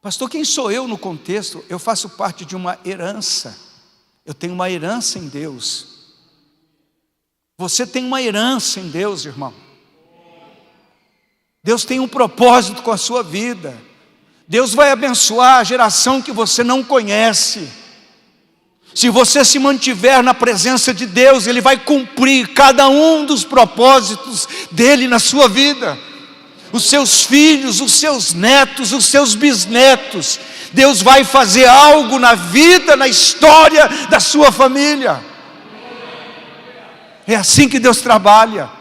Pastor, quem sou eu no contexto? Eu faço parte de uma herança. Eu tenho uma herança em Deus. Você tem uma herança em Deus, irmão. Deus tem um propósito com a sua vida. Deus vai abençoar a geração que você não conhece. Se você se mantiver na presença de Deus, Ele vai cumprir cada um dos propósitos dEle na sua vida. Os seus filhos, os seus netos, os seus bisnetos. Deus vai fazer algo na vida, na história da sua família. É assim que Deus trabalha.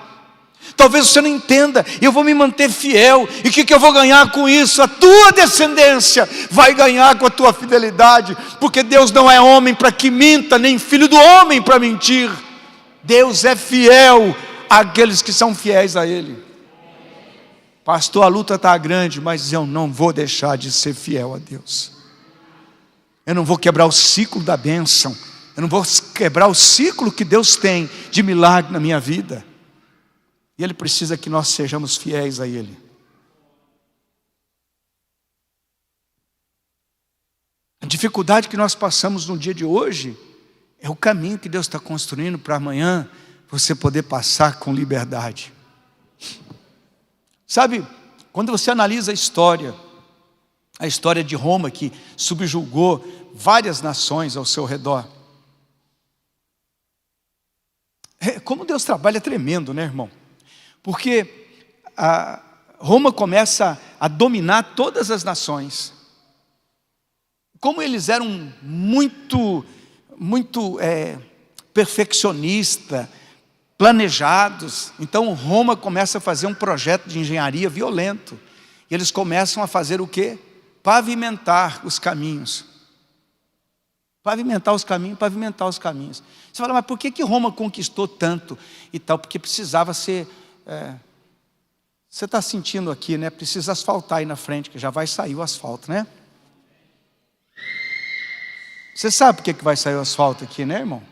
Talvez você não entenda, eu vou me manter fiel, e o que eu vou ganhar com isso? A tua descendência vai ganhar com a tua fidelidade, porque Deus não é homem para que minta, nem filho do homem para mentir. Deus é fiel àqueles que são fiéis a Ele. Pastor, a luta está grande, mas eu não vou deixar de ser fiel a Deus. Eu não vou quebrar o ciclo da bênção, eu não vou quebrar o ciclo que Deus tem de milagre na minha vida. E Ele precisa que nós sejamos fiéis a Ele. A dificuldade que nós passamos no dia de hoje é o caminho que Deus está construindo para amanhã você poder passar com liberdade. Sabe, quando você analisa a história de Roma, que subjugou várias nações ao seu redor, como Deus trabalha é tremendo, né, irmão? Porque Roma começa a dominar todas as nações. Como eles eram muito perfeccionistas, planejados, então Roma começa a fazer um projeto de engenharia violento. E eles começam a fazer o quê? Pavimentar os caminhos. Pavimentar os caminhos. Você fala, mas por que Roma conquistou tanto e tal? Porque precisava ser... você está sentindo aqui, né? Precisa asfaltar aí na frente, que já vai sair o asfalto, né? Você sabe por que vai sair o asfalto aqui, né, irmão?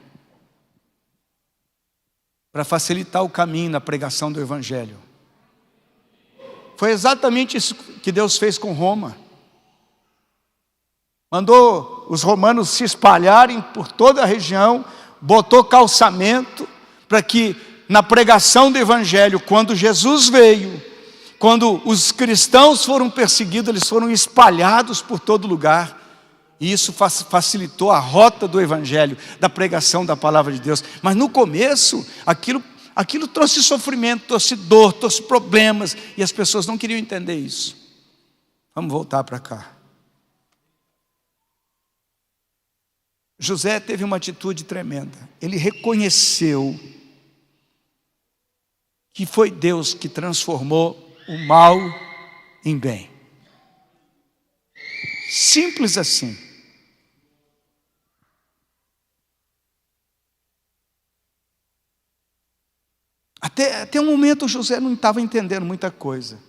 Para facilitar o caminho na pregação do Evangelho. Foi exatamente isso que Deus fez com Roma. Mandou os romanos se espalharem por toda a região, botou calçamento para que na pregação do Evangelho, quando Jesus veio, quando os cristãos foram perseguidos, eles foram espalhados por todo lugar. E isso facilitou a rota do Evangelho, da pregação da palavra de Deus. Mas no começo, aquilo trouxe sofrimento, trouxe dor, trouxe problemas. E as pessoas não queriam entender isso. Vamos voltar para cá. José teve uma atitude tremenda. Ele reconheceu que foi Deus que transformou o mal em bem. Simples assim. Até um momento José não estava entendendo muita coisa.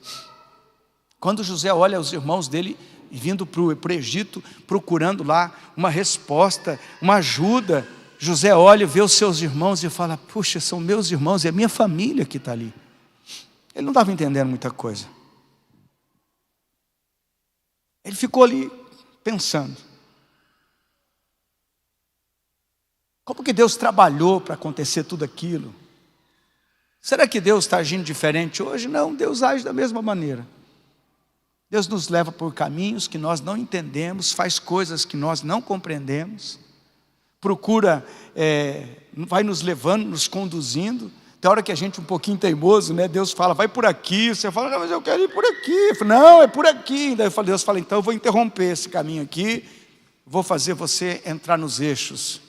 Quando José olha os irmãos dele vindo para o Egito, procurando lá uma resposta, uma ajuda, José olha, vê os seus irmãos e fala, puxa, são meus irmãos, é a minha família que está ali. Ele não estava entendendo muita coisa. Ele ficou ali pensando. Como que Deus trabalhou para acontecer tudo aquilo? Será que Deus está agindo diferente hoje? Não, Deus age da mesma maneira. Deus nos leva por caminhos que nós não entendemos, faz coisas que nós não compreendemos, procura, vai nos levando, nos conduzindo. Tem hora que a gente é um pouquinho teimoso, né? Deus fala, vai por aqui. Você fala, não, mas eu quero ir por aqui. Eu falo, não, é por aqui. Daí Deus fala, então eu vou interromper esse caminho aqui, vou fazer você entrar nos eixos.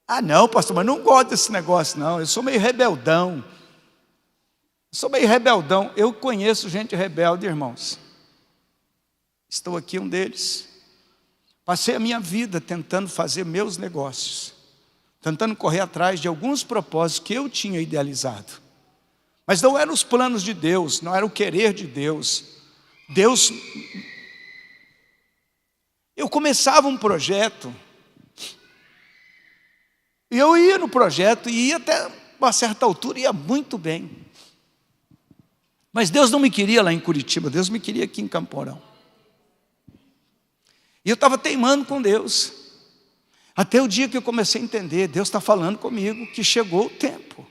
Ah não, pastor, mas não gosto desse negócio não, eu sou meio rebeldão. Eu conheço gente rebelde, irmãos. Estou aqui um deles. Passei a minha vida tentando fazer meus negócios, tentando correr atrás de alguns propósitos que eu tinha idealizado. Mas não eram os planos de Deus, não era o querer de Deus. Eu começava um projeto, e eu ia no projeto, e ia até uma certa altura, ia muito bem. Mas Deus não me queria lá em Curitiba, Deus me queria aqui em Camporão. E eu estava teimando com Deus, até o dia que eu comecei a entender, Deus está falando comigo, que chegou o tempo.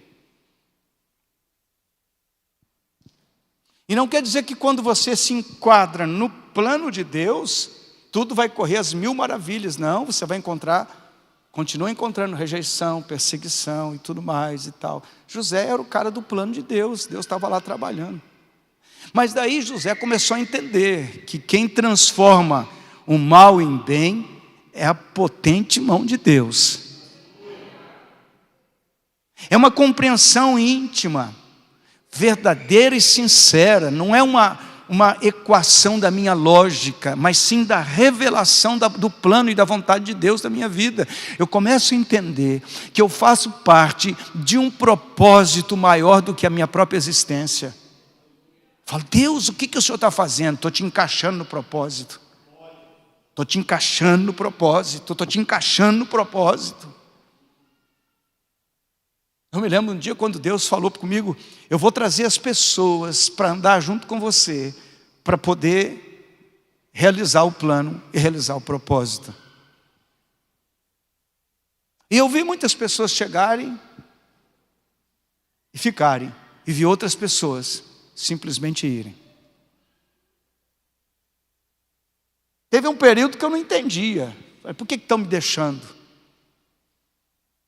E não quer dizer que quando você se enquadra no plano de Deus, tudo vai correr às mil maravilhas. Não, você vai continua encontrando rejeição, perseguição e tudo mais e tal. José era o cara do plano de Deus, Deus estava lá trabalhando. Mas daí José começou a entender que quem transforma o mal em bem é a potente mão de Deus. É uma compreensão íntima, verdadeira e sincera, não é uma equação da minha lógica, mas sim da revelação do plano e da vontade de Deus da minha vida. Eu começo a entender que eu faço parte de um propósito maior do que a minha própria existência. Falo, Deus, o que o Senhor está fazendo? Estou te encaixando no propósito. Estou te encaixando no propósito. Estou te encaixando no propósito. Eu me lembro um dia quando Deus falou comigo, eu vou trazer as pessoas para andar junto com você, para poder realizar o plano e realizar o propósito. E eu vi muitas pessoas chegarem e ficarem, e vi outras pessoas simplesmente irem. Teve um período que eu não entendia. Falei, por que estão me deixando?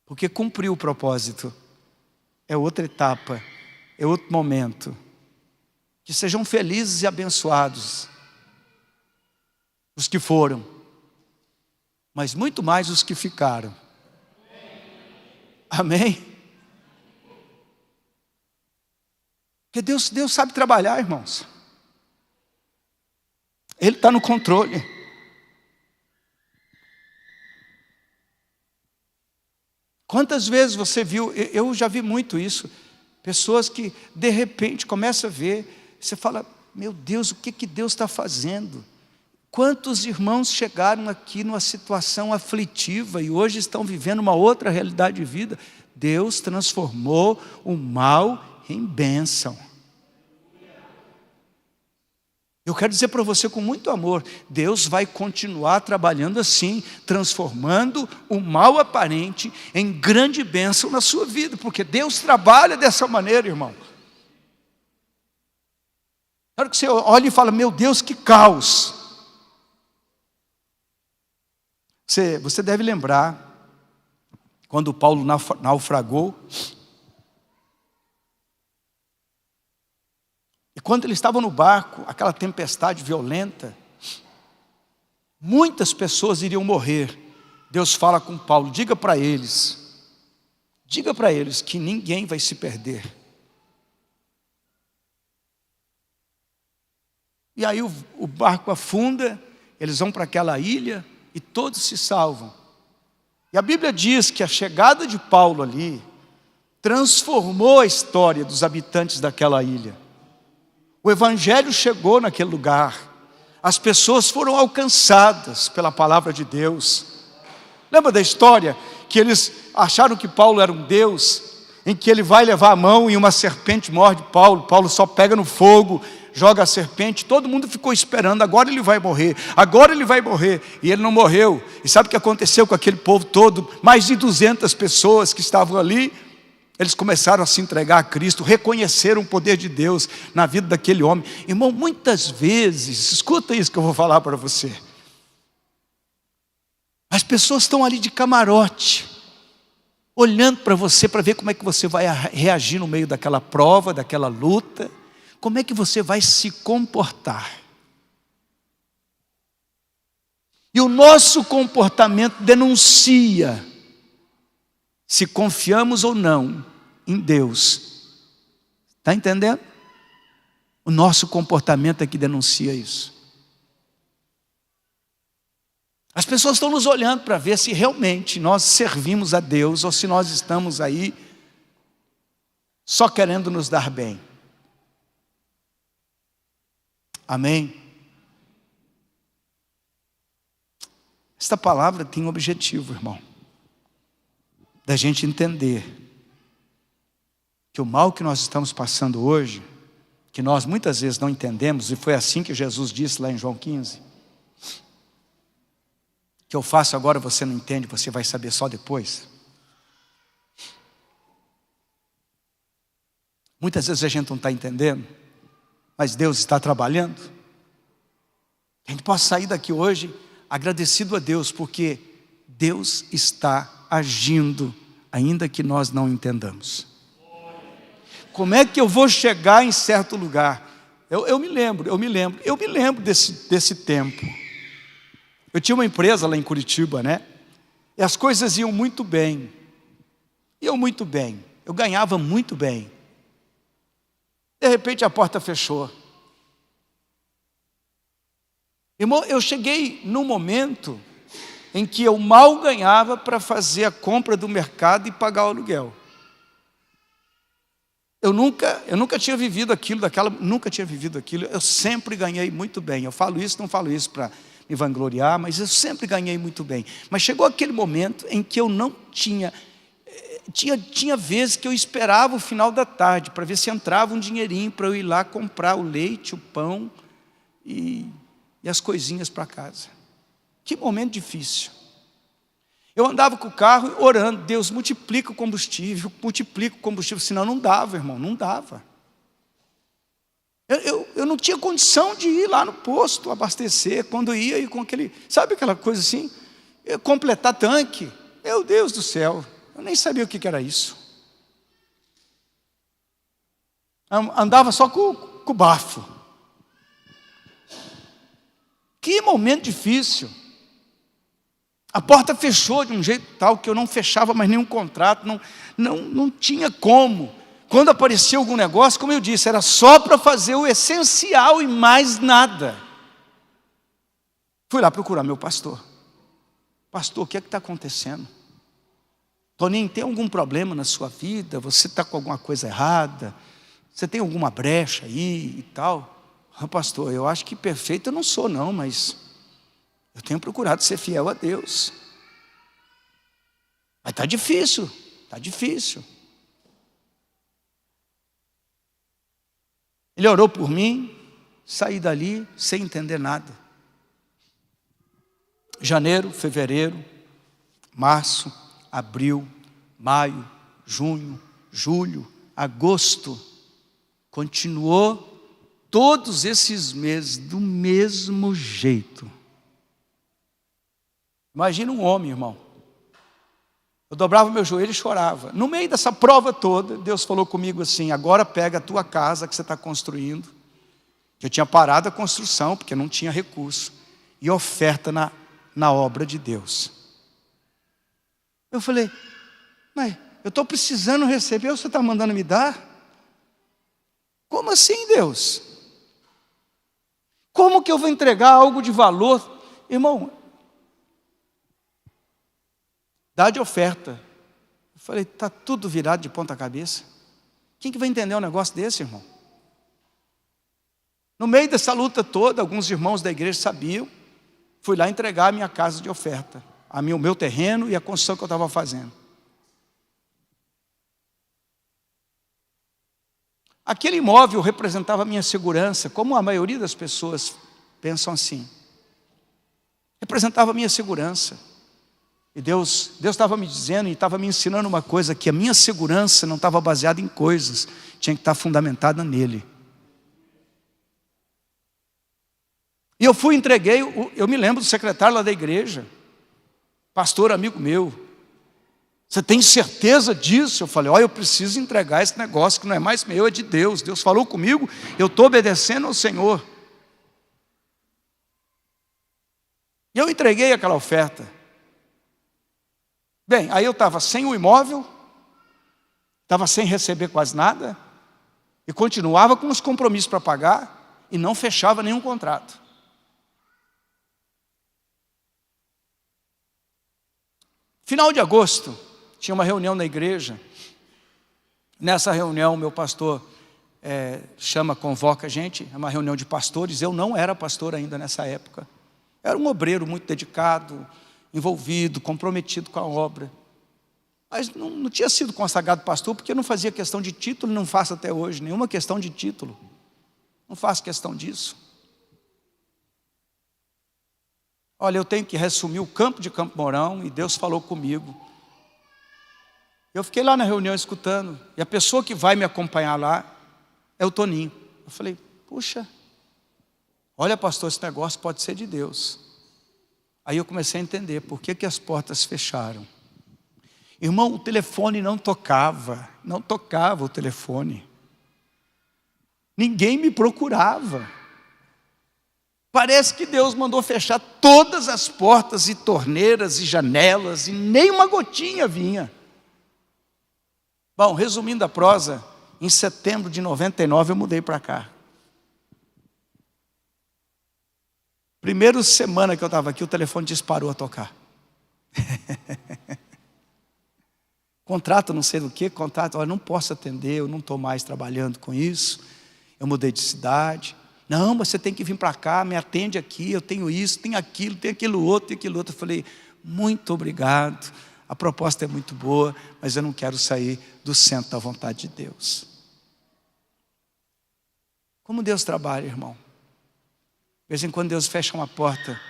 Porque cumpriu o propósito. É outra etapa, é outro momento. Que sejam felizes e abençoados os que foram, mas muito mais os que ficaram. Amém? Porque Deus sabe trabalhar, irmãos. Ele está no controle. Quantas vezes você viu, eu já vi muito isso, pessoas que de repente começam a ver, você fala, meu Deus, o que Deus está fazendo? Quantos irmãos chegaram aqui numa situação aflitiva e hoje estão vivendo uma outra realidade de vida? Deus transformou o mal em bênção. Eu quero dizer para você com muito amor, Deus vai continuar trabalhando assim, transformando o mal aparente em grande bênção na sua vida, porque Deus trabalha dessa maneira, irmão. Na hora que você olha e fala, meu Deus, que caos. Você deve lembrar, quando Paulo naufragou, e quando ele estava no barco, aquela tempestade violenta, muitas pessoas iriam morrer. Deus fala com Paulo, diga para eles que ninguém vai se perder. E aí o barco afunda, eles vão para aquela ilha e todos se salvam. E a Bíblia diz que a chegada de Paulo ali transformou a história dos habitantes daquela ilha. O evangelho chegou naquele lugar. As pessoas foram alcançadas pela palavra de Deus. Lembra da história? Que eles acharam que Paulo era um Deus, em que ele vai levar a mão e uma serpente morde Paulo. Paulo só pega no fogo, joga a serpente. Todo mundo ficou esperando, agora ele vai morrer. Agora ele vai morrer. E ele não morreu. E sabe o que aconteceu com aquele povo todo? Mais de 200 pessoas que estavam ali. Eles começaram a se entregar a Cristo, reconheceram o poder de Deus na vida daquele homem. Irmão, muitas vezes, escuta isso que eu vou falar para você. As pessoas estão ali de camarote, olhando para você, para ver como é que você vai reagir no meio daquela prova, daquela luta. Como é que você vai se comportar? E o nosso comportamento denuncia se confiamos ou não em Deus. Está entendendo? O nosso comportamento é que denuncia isso. As pessoas estão nos olhando para ver se realmente nós servimos a Deus ou se nós estamos aí só querendo nos dar bem. Amém? Esta palavra tem um objetivo, irmão, da gente entender que o mal que nós estamos passando hoje, que nós muitas vezes não entendemos, e foi assim que Jesus disse lá em João 15, que eu faço agora você não entende, você vai saber só depois. Muitas vezes a gente não está entendendo, mas Deus está trabalhando. A gente pode sair daqui hoje agradecido a Deus, porque Deus está agindo, ainda que nós não entendamos. Como é que eu vou chegar em certo lugar? Eu me lembro desse tempo. Eu tinha uma empresa lá em Curitiba, né? E as coisas iam muito bem. Eu ganhava muito bem. De repente a porta fechou. Irmão, eu cheguei num momento em que eu mal ganhava para fazer a compra do mercado e pagar o aluguel. Eu nunca tinha vivido aquilo, eu sempre ganhei muito bem. Eu falo isso, não falo isso para me vangloriar, mas eu sempre ganhei muito bem. Mas chegou aquele momento em que eu não tinha vezes que eu esperava o final da tarde para ver se entrava um dinheirinho para eu ir lá comprar o leite, o pão e as coisinhas para casa. Que momento difícil. Eu andava com o carro orando, Deus, multiplica o combustível, senão não dava, irmão, não dava. Eu não tinha condição de ir lá no posto abastecer, quando ia com aquele, sabe aquela coisa assim, completar tanque. Meu Deus do céu, eu nem sabia o que era isso. Andava só com o bafo. Que momento difícil. A porta fechou de um jeito tal que eu não fechava mais nenhum contrato, não tinha como. Quando aparecia algum negócio, como eu disse, era só para fazer o essencial e mais nada. Fui lá procurar meu pastor. Pastor, o que é que está acontecendo? Toninho, tem algum problema na sua vida? Você está com alguma coisa errada? Você tem alguma brecha aí e tal? Pastor, eu acho que perfeito eu não sou não, mas eu tenho procurado ser fiel a Deus. Mas está difícil. Ele orou por mim, saí dali sem entender nada. Janeiro, fevereiro, março, abril, maio, junho, julho, agosto. Continuou todos esses meses do mesmo jeito. Imagina um homem, irmão. Eu dobrava meu joelho e chorava. No meio dessa prova toda, Deus falou comigo assim, agora pega a tua casa que você está construindo. Eu tinha parado a construção, porque não tinha recurso. E oferta na obra de Deus. Eu falei, mas eu estou precisando receber, você está mandando me dar? Como assim, Deus? Como que eu vou entregar algo de valor? Irmão, dá de oferta. Eu falei, está tudo virado de ponta cabeça. Quem que vai entender um negócio desse, irmão? No meio dessa luta toda, alguns irmãos da igreja sabiam. Fui lá entregar a minha casa de oferta, o meu terreno e a construção que eu estava fazendo. Aquele imóvel representava a minha segurança, como a maioria das pessoas pensam assim. Representava a minha segurança. E Deus estava me dizendo e estava me ensinando uma coisa, que a minha segurança não estava baseada em coisas, tinha que estar fundamentada nele. E eu fui, entreguei, eu me lembro do secretário lá da igreja, pastor amigo meu, você tem certeza disso? Eu falei, eu preciso entregar esse negócio que não é mais meu, é de Deus. Deus falou comigo, eu estou obedecendo ao Senhor. E eu entreguei aquela oferta. Bem, aí eu estava sem o imóvel, estava sem receber quase nada, e continuava com os compromissos para pagar, e não fechava nenhum contrato. Final de agosto, tinha uma reunião na igreja. Nessa reunião, meu pastor convoca a gente, é uma reunião de pastores. Eu não era pastor ainda nessa época. Era um obreiro muito dedicado, envolvido, comprometido com a obra. Mas não tinha sido consagrado pastor, porque eu não fazia questão de título, não faço até hoje, nenhuma questão de título. Não faço questão disso. Olha, eu tenho que resumir o campo de Campo Mourão, e Deus falou comigo. Eu fiquei lá na reunião escutando, e a pessoa que vai me acompanhar lá é o Toninho. Eu falei, puxa, olha pastor, esse negócio pode ser de Deus. Aí eu comecei a entender por que as portas fecharam. Irmão, o telefone não tocava o telefone. Ninguém me procurava. Parece que Deus mandou fechar todas as portas e torneiras e janelas, e nem uma gotinha vinha. Bom, resumindo a prosa, em setembro de 99 eu mudei para cá. Primeira semana que eu estava aqui, o telefone disparou a tocar. Contrato não sei do que, olha, não posso atender, eu não estou mais trabalhando com isso, eu mudei de cidade. Não, mas você tem que vir para cá, me atende aqui, eu tenho isso, tenho aquilo outro. Eu falei, muito obrigado, a proposta é muito boa, mas eu não quero sair do centro da vontade de Deus. Como Deus trabalha, irmão? De vez em quando Deus fecha uma porta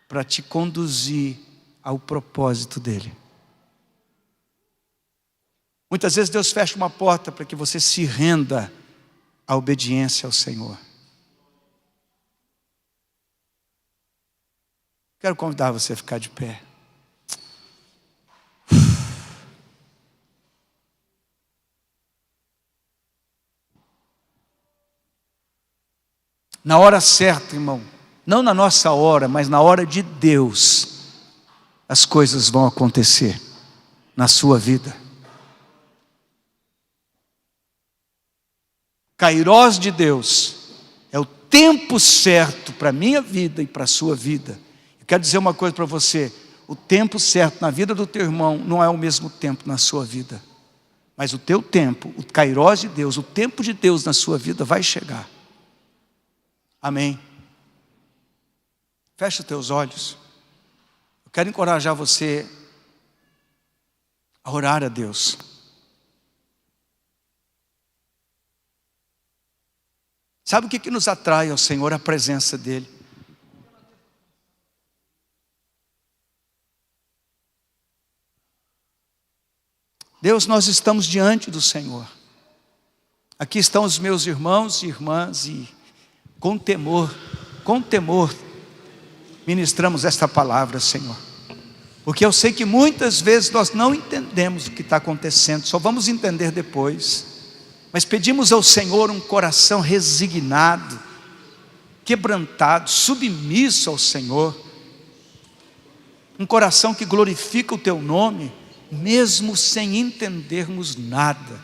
para te conduzir ao propósito dEle. Muitas vezes Deus fecha uma porta para que você se renda à obediência ao Senhor. Quero convidar você a ficar de pé. Na hora certa, irmão, não na nossa hora, mas na hora de Deus, as coisas vão acontecer na sua vida. Kairós de Deus é o tempo certo para a minha vida e para a sua vida. Eu quero dizer uma coisa para você: o tempo certo na vida do teu irmão não é o mesmo tempo na sua vida. Mas o teu tempo, o Kairós de Deus, o tempo de Deus na sua vida vai chegar. Amém? Fecha os teus olhos. Eu quero encorajar você a orar a Deus. Sabe o que nos atrai ao Senhor? A presença dEle. Deus, nós estamos diante do Senhor. Aqui estão os meus irmãos e irmãs, e com temor, ministramos esta palavra, Senhor. Porque eu sei que muitas vezes nós não entendemos o que está acontecendo, só vamos entender depois. Mas pedimos ao Senhor um coração resignado, quebrantado, submisso ao Senhor. Um coração que glorifica o Teu nome, mesmo sem entendermos nada.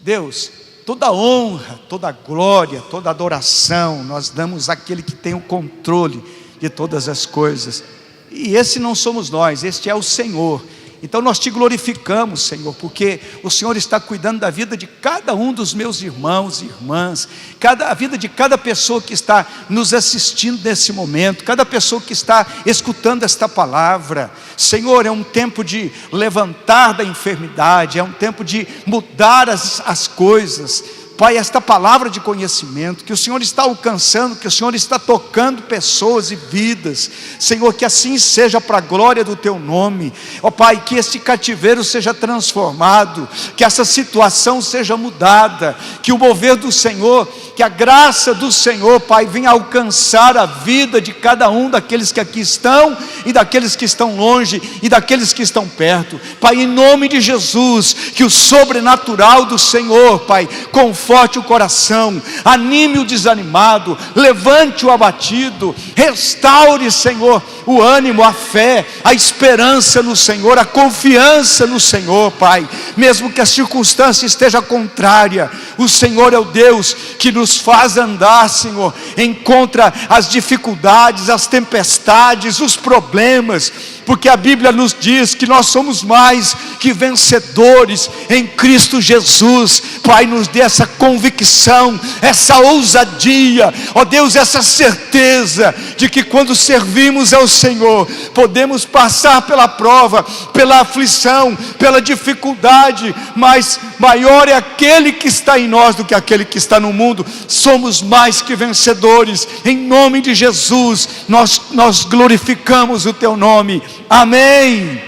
Deus, toda honra, toda glória, toda adoração, nós damos àquele que tem o controle de todas as coisas. E esse não somos nós, este é o Senhor. Então nós te glorificamos, Senhor, porque o Senhor está cuidando da vida de cada um dos meus irmãos e irmãs, a vida de cada pessoa que está nos assistindo nesse momento, cada pessoa que está escutando esta palavra. Senhor, é um tempo de levantar da enfermidade, é um tempo de mudar as coisas. Pai, esta palavra de conhecimento que o Senhor está alcançando, que o Senhor está tocando pessoas e vidas, Senhor, que assim seja para a glória do Teu nome. Ó Pai, que este cativeiro seja transformado, que essa situação seja mudada, que o mover do Senhor, que a graça do Senhor, Pai, venha alcançar a vida de cada um daqueles que aqui estão, e daqueles que estão longe, e daqueles que estão perto. Pai, em nome de Jesus, que o sobrenatural do Senhor, Pai, conforte o coração, anime o desanimado, levante o abatido, restaure, Senhor, o ânimo, a fé, a esperança no Senhor, a confiança no Senhor, Pai. Mesmo que a circunstância esteja contrária, o Senhor é o Deus que nos faz andar, Senhor, encontra as dificuldades, as tempestades, os problemas. porque a Bíblia nos diz que nós somos mais que vencedores em Cristo Jesus. Pai, nos dê essa convicção, essa ousadia, ó Deus, essa certeza de que quando servimos ao Senhor, podemos passar pela prova, pela aflição, pela dificuldade, mas maior é aquele que está em nós do que aquele que está no mundo. Somos mais que vencedores, em nome de Jesus, nós glorificamos o Teu nome, amém.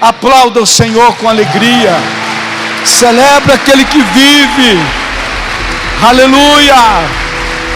Aplauda o Senhor com alegria, celebra aquele que vive, aleluia.